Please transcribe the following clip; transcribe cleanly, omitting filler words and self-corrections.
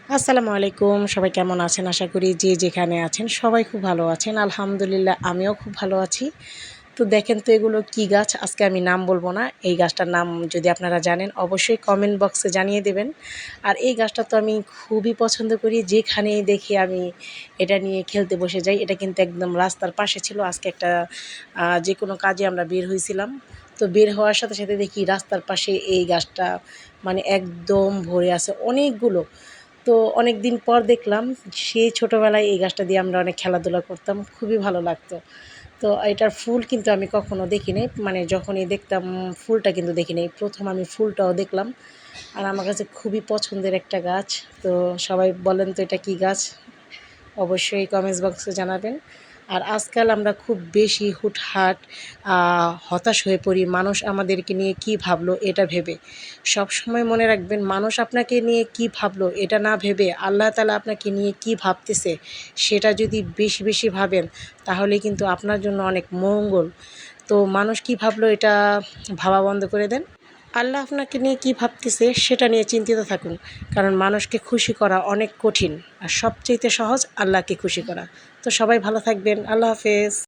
আসসালামু আলাইকুম, সবাই কেমন আছেন? আশা করি যে যেখানে আছেন সবাই খুব ভালো আছেন। আলহামদুলিল্লাহ আমিও খুব ভালো আছি। তো দেখেন তো এগুলো কি গাছ? আজকে আমি নাম বলবো না। এই গাছটার নাম যদি আপনারা জানেন অবশ্যই কমেন্ট বক্সে জানিয়ে দেবেন। আর এই গাছটা তো আমি খুবই পছন্দ করি। যেখানেই দেখি আমি এটা নিয়ে খেলতে বসে যাই। এটা কিন্তু একদম রাস্তার পাশে ছিল। আজকে একটা যেকোনো কাজে আমরা বের হইছিলাম। তো বের হওয়ার সাথে, সাথে দেখি রাস্তার পাশে এই গাছটা মানে একদম ভরে আছে অনেকগুলো। তো অনেক দিন পর দেখলাম সেই ছোটোবেলায় এই গাছটা দিয়ে আমরা অনেক খেলাধুলা করতাম, খুবই ভালো লাগতো। তো এটার ফুল কিন্তু আমি কখনো দেখি নাই, মানে যখনই দেখতাম ফুলটা কিন্তু দেখি নাই, প্রথম আমি ফুলটাও দেখলাম। আর আমার কাছে খুবই পছন্দের একটা গাছ। তো সবাই বলেন তো এটা কী গাছ? অবশ্যই কমেন্টস বক্সে জানাবেন। আর আজকাল আমরা খুব বেশি হুটহাট হতাশ হয়ে পড়ি, মানুষ আমাদেরকে নিয়ে কী ভাবলো এটা ভেবে। সবসময় মনে রাখবেন, মানুষ আপনাকে নিয়ে কী ভাবলো এটা না ভেবে আল্লাহ তাআলা আপনাকে নিয়ে কী ভাবতেছে সেটা যদি বেশি বেশি ভাবেন, তাহলে কিন্তু আপনার জন্য অনেক মঙ্গল। তো মানুষ কী ভাবলো এটা ভাবা বন্ধ করে দেন। আল্লাহ আপনাকে নিয়ে কী ভাবতেছে সেটা নিয়ে চিন্তিত থাকুন। কারণ মানুষকে খুশি করা অনেক কঠিন, আর সবচাইতে সহজ আল্লাহকে খুশি করা। তো সবাই ভালো থাকবেন। আল্লাহ হাফেজ।